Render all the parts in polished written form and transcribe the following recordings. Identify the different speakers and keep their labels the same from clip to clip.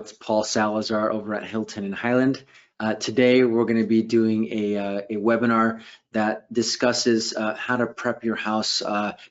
Speaker 1: It's Paul Salazar over at Hilton Hyland. Today we're going to be doing a webinar that discusses how to prep your house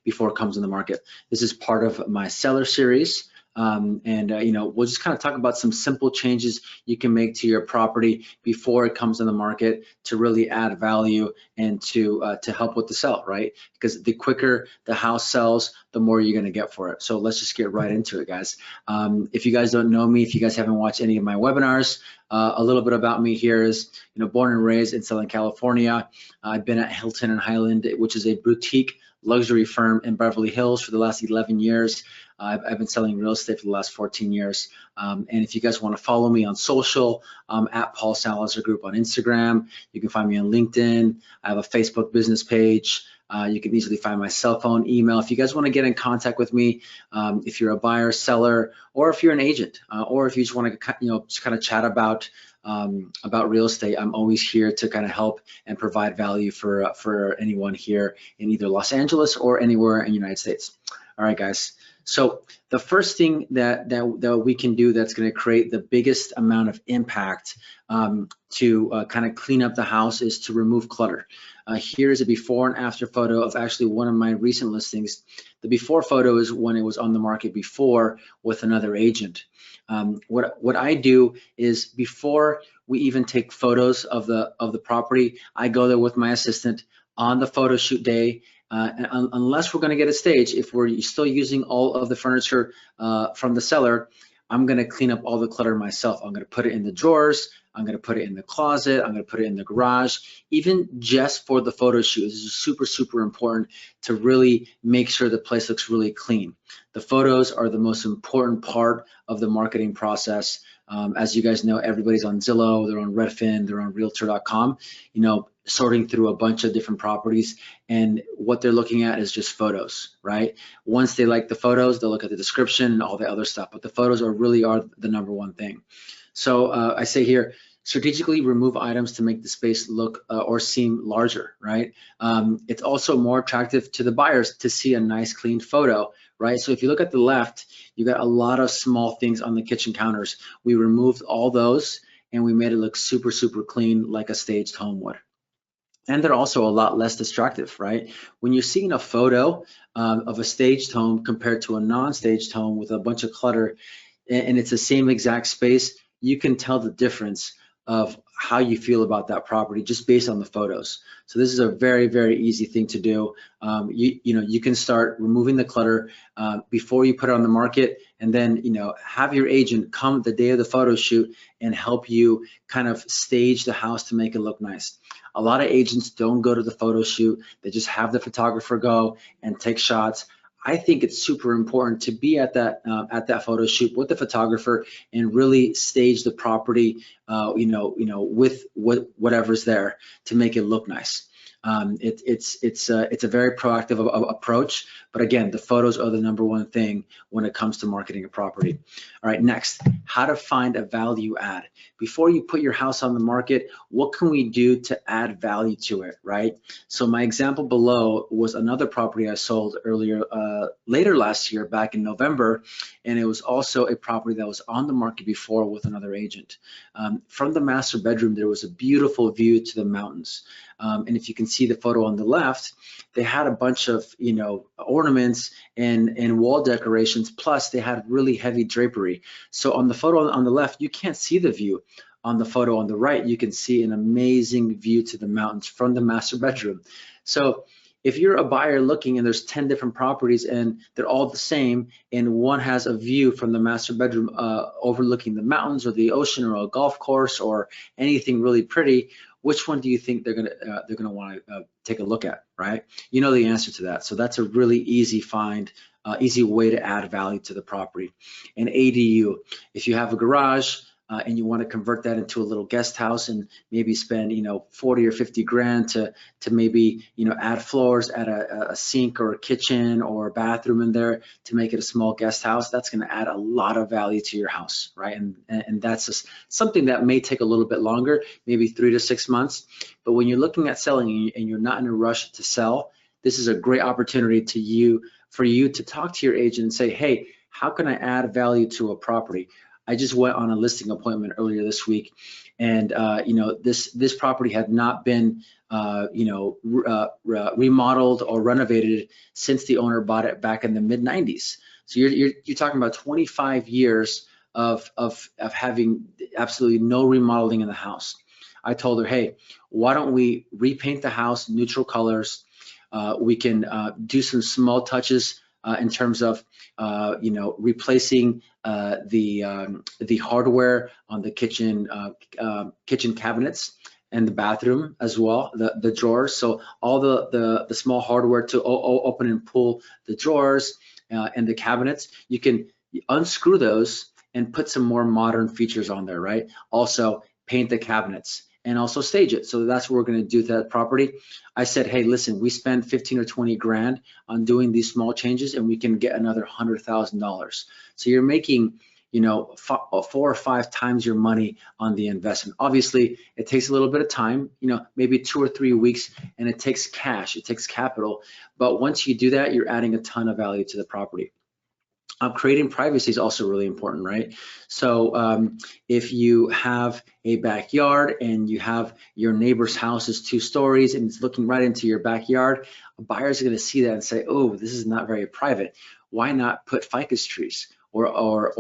Speaker 1: before it comes on the market. This is part of my seller series. We'll just kind of talk about some simple changes you can make to your property before it comes on the market to really add value and to help with the sell, right? Because the quicker the house sells, the more you're going to get for it. So let's just get right into it, guys. If you guys don't know me, if you guys haven't watched any of my webinars, a little bit about me here is, born and raised in Southern California. I've been at Hilton Hyland, which is a boutique luxury firm in Beverly Hills for the last 11 years. I've been selling real estate for the last 14 years. And if you guys want to follow me on social, at Paul Salazar Group on Instagram. You can find me on LinkedIn. I have a Facebook business page. You can easily find my cell phone, email. If you guys want to get in contact with me, if you're a buyer, seller, or if you're an agent, or if you just want to, just kind of chat about real estate, I'm always here to kind of help and provide value for anyone here in either Los Angeles or anywhere in the United States. All right, guys. So the first thing that we can do that's going to create the biggest amount of impact to kind of clean up the house is to remove clutter. Here's a before and after photo of actually one of my recent listings. The before photo is when it was on the market before with another agent. What I do is before we even take photos of the property, I go there with my assistant on the photo shoot day. Unless we're going to get a stage, if we're still using all of the furniture from the seller, I'm going to clean up all the clutter myself. I'm going to put it in the drawers. I'm going to put it in the closet. I'm going to put it in the garage, even just for the photo shoot. This is super, super important to really make sure the place looks really clean. The photos are the most important part of the marketing process. As you guys know, everybody's on Zillow, they're on Redfin, they're on Realtor.com, sorting through a bunch of different properties, and what they're looking at is just photos, right? Once they like the photos, they'll look at the description and all the other stuff, but the photos really are the number one thing. So I say here, strategically remove items to make the space look or seem larger, right? It's also more attractive to the buyers to see a nice clean photo, right? So if you look at the left, you got a lot of small things on the kitchen counters. We removed all those and we made it look super, super clean like a staged home would. And they're also a lot less distractive, right? When you're seeing a photo of a staged home compared to a non-staged home with a bunch of clutter, and it's the same exact space, you can tell the difference of how you feel about that property just based on the photos. So this is a very, very easy thing to do. You can start removing the clutter before you put it on the market, and then have your agent come the day of the photo shoot and help you kind of stage the house to make it look nice. A lot of agents don't go to the photo shoot. They just have the photographer go and take shots. I think it's super important to be at that photo shoot with the photographer and really stage the property, with whatever's there to make it look nice. It's a very proactive approach, but again, the photos are the number one thing when it comes to marketing a property. All right, next, how to find a value add. Before you put your house on the market, what can we do to add value to it, right? So my example below was another property I sold later last year, back in November, and it was also a property that was on the market before with another agent. From the master bedroom, there was a beautiful view to the mountains. And if you can see the photo on the left, they had a bunch of ornaments and wall decorations, plus they had really heavy drapery. So on the photo on the left, you can't see the view. On the photo on the right, you can see an amazing view to the mountains from the master bedroom. So if you're a buyer looking and there's 10 different properties and they're all the same, and one has a view from the master bedroom overlooking the mountains or the ocean or a golf course or anything really pretty, which one do you think they're gonna want to take a look at, right? You know the answer to that. So that's a really easy find, easy way to add value to the property. And ADU, if you have a garage and you want to convert that into a little guest house and maybe spend 40 or 50 grand to maybe add floors, add a sink or a kitchen or a bathroom in there to make it a small guest house, that's going to add a lot of value to your house, right? And that's just something that may take a little bit longer, maybe 3 to 6 months. But when you're looking at selling and you're not in a rush to sell, this is a great opportunity for you to talk to your agent and say, hey, how can I add value to a property? I just went on a listing appointment earlier this week, and you know, this property had not been you know, remodeled or renovated since the owner bought it back in the mid 90s. So you're talking about 25 years of having absolutely no remodeling in the house. I told her, hey, why don't we repaint the house neutral colors? We can do some small touches in terms of you know, replacing the hardware on the kitchen cabinets and the bathroom as well, the drawers. So all the small hardware to open and pull the drawers and the cabinets, you can unscrew those and put some more modern features on there, right? Also paint the cabinets and also stage it. So that's what we're going to do to that property. I said, hey, listen, we spend 15 or 20 grand on doing these small changes, and we can get another $100,000. So you're making, you know, 4 or 5 times your money on the investment. Obviously, it takes a little bit of time, you know, maybe 2 or 3 weeks, and it takes cash, it takes capital. But once you do that, you're adding a ton of value to the property. Creating privacy is also really important, right? So if you have a backyard and you have your neighbor's house is 2 stories and it's looking right into your backyard, a buyer's going to see that and say, oh, this is not very private. Why not put ficus trees or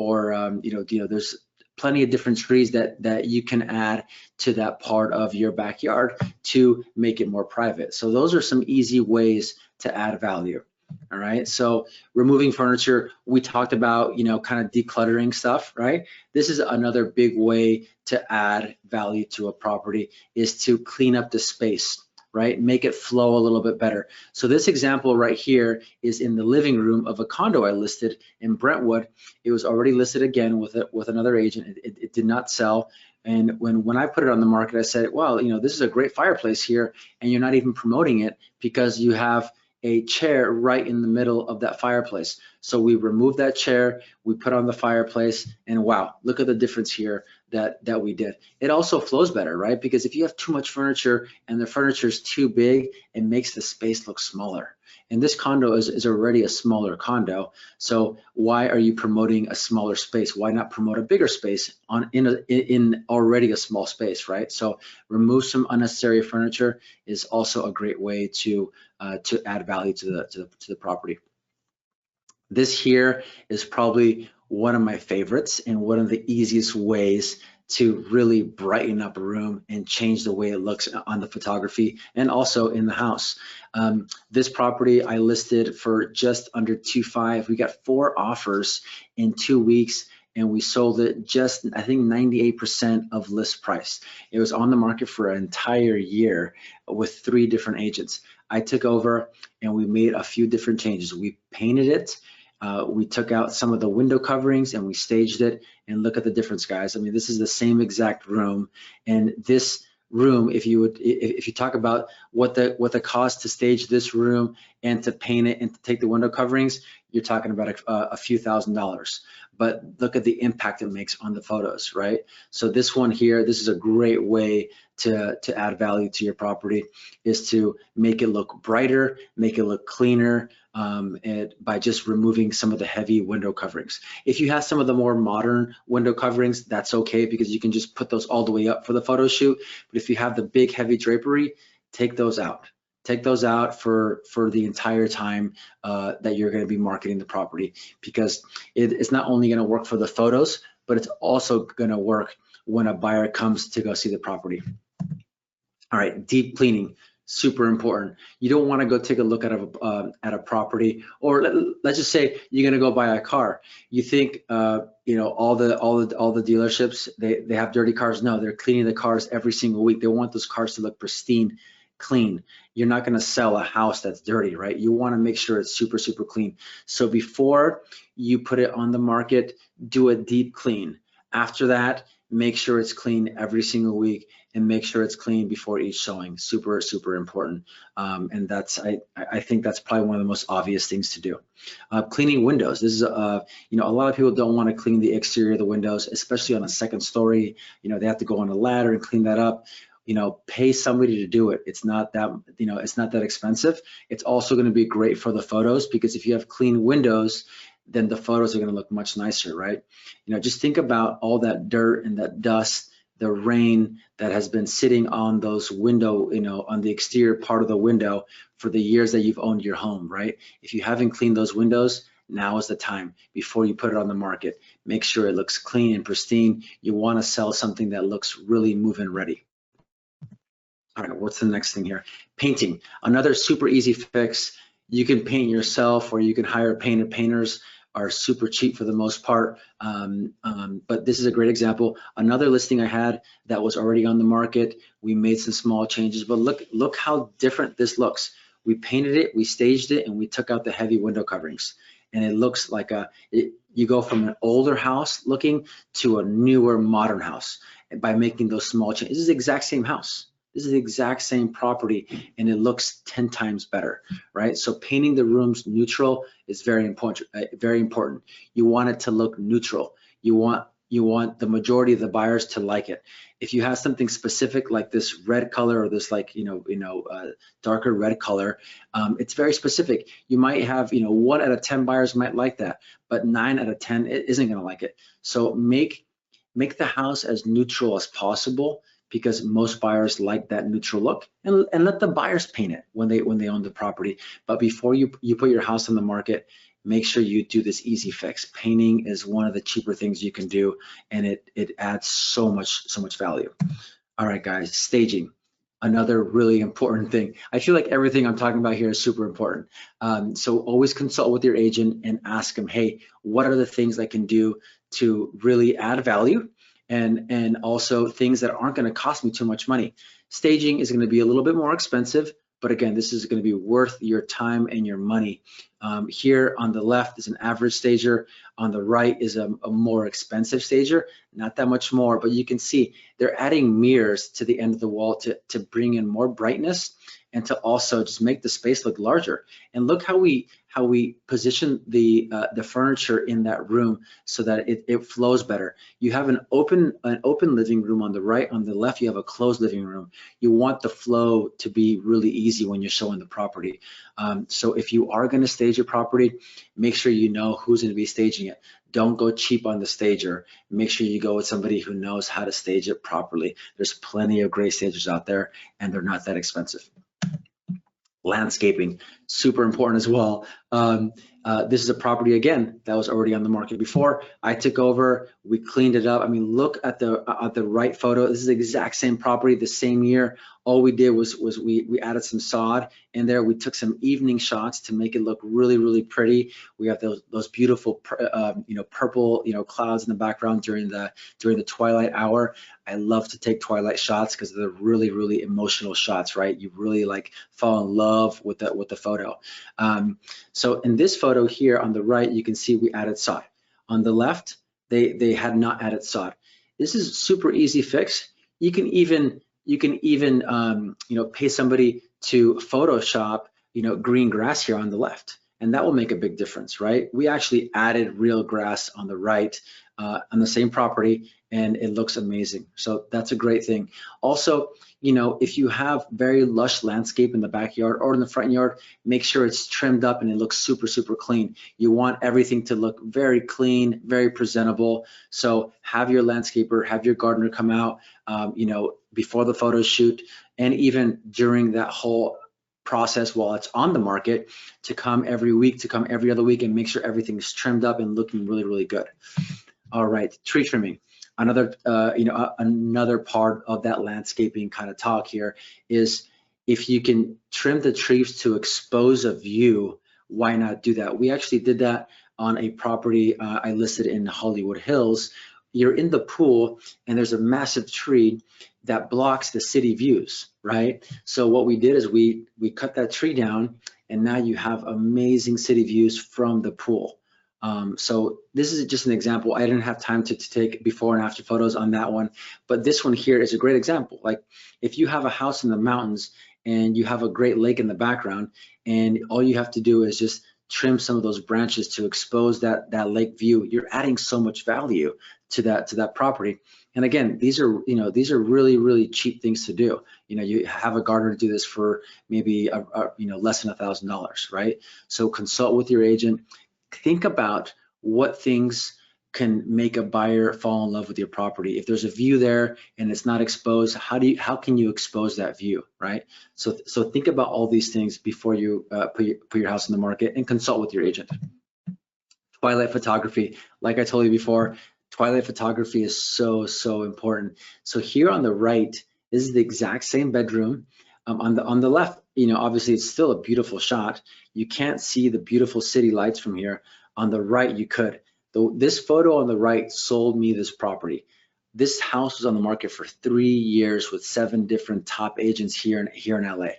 Speaker 1: you know, there's plenty of different trees that you can add to that part of your backyard to make it more private. So those are some easy ways to add value. All right, so removing furniture, we talked about, you know, kind of decluttering stuff, right? This is another big way to add value to a property, is to clean up the space, right? Make it flow a little bit better. So this example right here is in the living room of a condo I listed in Brentwood. It was already listed again with another agent. It did not sell. And when I put it on the market, I said, well, you know, this is a great fireplace here, and you're not even promoting it because you have a chair right in the middle of that fireplace. So we removed that chair, we put on the fireplace, and wow, look at the difference here that we did. It also flows better, right? Because if you have too much furniture and the furniture is too big, it makes the space look smaller. And this condo is already a smaller condo. So why are you promoting a smaller space? Why not promote a bigger space in already a small space, right? So remove some unnecessary furniture is also a great way to add value to the property. This here is probably one of my favorites and one of the easiest ways to really brighten up a room and change the way it looks on the photography and also in the house. This property I listed for just under 2.5. We got 4 offers in 2 weeks, and we sold it just, I think, 98% of list price. It was on the market for an entire year with 3 different agents. I took over and we made a few different changes. We painted it. We took out some of the window coverings and we staged it, and look at the difference, guys. I mean, this is the same exact room, and this room, if you talk about what the cost to stage this room and to paint it and to take the window coverings, you're talking about a few $1,000s. But look at the impact it makes on the photos, right? So this one here, this is a great way to add value to your property, is to make it look brighter, make it look cleaner, by just removing some of the heavy window coverings. If you have some of the more modern window coverings, that's okay, because you can just put those all the way up for the photo shoot. But if you have the big heavy drapery, take those out. Take those out for the entire time that you're going to be marketing the property, because it's not only going to work for the photos, but it's also going to work when a buyer comes to go see the property. All right, deep cleaning, super important. You don't want to go take a look at a property, or let's just say you're going to go buy a car. You think you know, all the dealerships, they have dirty cars. No, they're cleaning the cars every single week. They want those cars to look pristine, clean. You're not going to sell a house that's dirty, right? You want to make sure it's super clean. So before you put it on the market, do a deep clean. After that, make sure it's clean every single week, and make sure it's clean before each showing. Super important. And that's, I think that's probably one of the most obvious things to do. Cleaning windows. This is you know, a lot of people don't want to clean the exterior of the windows, especially on a second story. You know, they have to go on a ladder and clean that up. You know, pay somebody to do it. It's not that, you know, it's not that expensive. It's also going to be great for the photos, because if you have clean windows, then the photos are going to look much nicer, right? You know, just think about all that dirt and that dust, the rain that has been sitting on those window, you know, on the exterior part of the window for the years that you've owned your home, right? If you haven't cleaned those windows, now is the time before you put it on the market. Make sure it looks clean and pristine. You want to sell something that looks really move-in ready. All right, what's the next thing here? Painting, another super easy fix. You can paint yourself or you can hire painted painters, are super cheap for the most part. But this is a great example. Another listing I had that was already on the market. We made some small changes, but look how different this looks. We painted it, we staged it, and we took out the heavy window coverings. And it looks like you go from an older house looking to a newer modern house by making those small changes. This is the exact same house. This is the exact same property, and it looks 10 times better, right? So painting the rooms neutral is very important. Very important. You want it to look neutral. You want the majority of the buyers to like it. If you have something specific like this red color or this like darker red color, it's very specific. You might have 1 out of 10 buyers might like that, but 9 out of 10 isn't going to like it. So make the house as neutral as possible, because most buyers like that neutral look, and let the buyers paint it when they own the property. But before you put your house on the market, make sure you do this easy fix. Painting is one of the cheaper things you can do, and it adds so much value. All right, guys, staging, another really important thing. I feel like everything I'm talking about here is super important. So always consult with your agent and ask them, hey, what are the things I can do to really add value? And also things that aren't going to cost me too much money. Staging is going to be a little bit more expensive, but again, this is going to be worth your time and your money. Here on the left is an average stager. On the right is a more expensive stager, not that much more, but you can see they're adding mirrors to the end of the wall to bring in more brightness and to also just make the space look larger. And look how we position the furniture in that room so that it flows better. You have an open living room on the right. On the left, you have a closed living room. You want the flow to be really easy when you're showing the property. So if you are going to stage your property, make sure you know who's going to be staging it. Don't go cheap on the stager. Make sure you go with somebody who knows how to stage it properly. There's plenty of great stagers out there, and they're not that expensive. Landscaping, super important as well. This is a property, again, that was already on the market before. I took over, we cleaned it up. I mean, look at the right photo. This is the exact same property, the same year. All we did was we added some sod in there. We took some evening shots to make it look really pretty. We have those beautiful purple clouds in the background during the twilight hour. I love to take twilight shots because they're really emotional shots, right? You really like fall in love with the photo. So in this photo here on the right, you can see we added sod. On the left, they had not added sod. This is a super easy fix. You can even pay somebody to Photoshop green grass here on the left, and that will make a big difference, right? We actually added real grass on the right on the same property, and it looks amazing. So that's a great thing. Also, if you have very lush landscape in the backyard or in the front yard, make sure it's trimmed up and it looks super clean. You want everything to look very clean, very presentable. So have your landscaper, have your gardener come out, before the photo shoot, and even during that whole process while it's on the market, to come every week, to come every other week, and make sure everything's trimmed up and looking really good. All right, tree trimming. Another part of that landscaping kind of talk here is, if you can trim the trees to expose a view, why not do that? We actually did that on a property I listed in Hollywood Hills. You're in the pool and there's a massive tree that blocks the city views, right? So what we did is we cut that tree down, and now you have amazing city views from the pool. So this is just an example. I didn't have time to take before and after photos on that one, but this one here is a great example. Like, if you have a house in the mountains and you have a great lake in the background, and all you have to do is just trim some of those branches to expose that lake view, you're adding so much value to that property. And again, these are really cheap things to do. You have a gardener do this for maybe less than $1,000, right? So consult with your agent. Think about what things can make a buyer fall in love with your property. If there's a view there and it's not exposed, how can you expose that view, right? So think about all these things before you put your house in the market, and consult with your agent. Twilight photography, like I told you before, Twilight photography is so important. So here on the right, this is the exact same bedroom. On the left, obviously it's still a beautiful shot. You can't see the beautiful city lights from here. On the right, you could. This photo on the right sold me this property. This house was on the market for 3 years with 7 different top agents here in LA.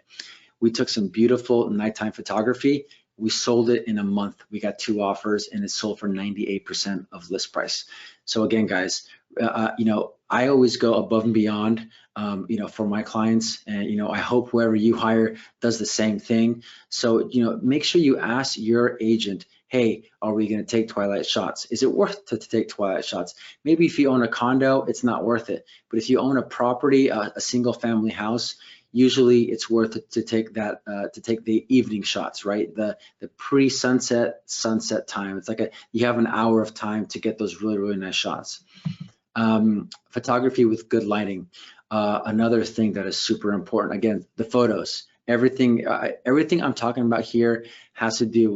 Speaker 1: We took some beautiful nighttime photography. We sold it in a month. We got 2 offers, and it sold for 98% of list price. So again, guys, I always go above and beyond, for my clients, and I hope whoever you hire does the same thing. So make sure you ask your agent, hey, are we going to take Twilight shots? Is it worth to take Twilight shots? Maybe if you own a condo, it's not worth it. But if you own a property, a single family house, usually it's worth it to take that, to take the evening shots, right? The pre-sunset, sunset time. It's like you have an hour of time to get those really nice shots. Photography with good lighting. Another thing that is super important. Again, the photos. Everything I'm talking about here has to do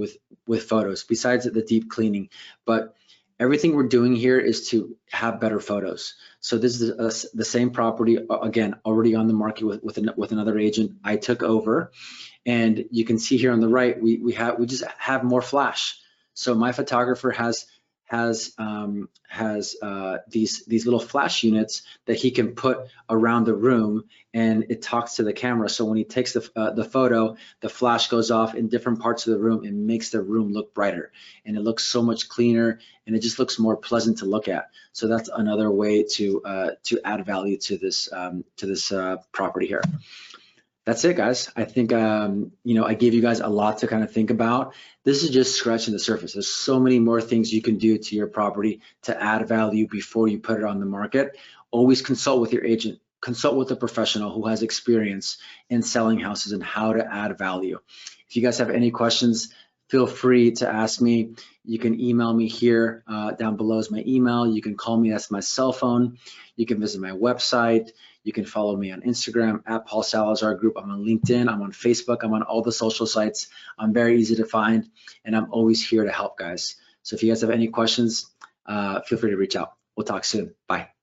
Speaker 1: with photos, besides the deep cleaning. But everything we're doing here is to have better photos. So this is the same property, again, already on the market with another agent. I took over, and you can see here on the right, we just have more flash. So my photographer has these little flash units that he can put around the room, and it talks to the camera. So when he takes the photo, the flash goes off in different parts of the room and makes the room look brighter, and it looks so much cleaner, and it just looks more pleasant to look at. So that's another way to add value to this property here. That's it, guys. I think, I gave you guys a lot to kind of think about. This is just scratching the surface. There's so many more things you can do to your property to add value before you put it on the market. Always consult with your agent. Consult with a professional who has experience in selling houses and how to add value. If you guys have any questions, feel free to ask me. You can email me here. Down below is my email. You can call me. That's my cell phone. You can visit my website. You can follow me on Instagram at Paul Salazar Group. I'm on LinkedIn. I'm on Facebook. I'm on all the social sites. I'm very easy to find, and I'm always here to help, guys. So if you guys have any questions, feel free to reach out. We'll talk soon. Bye.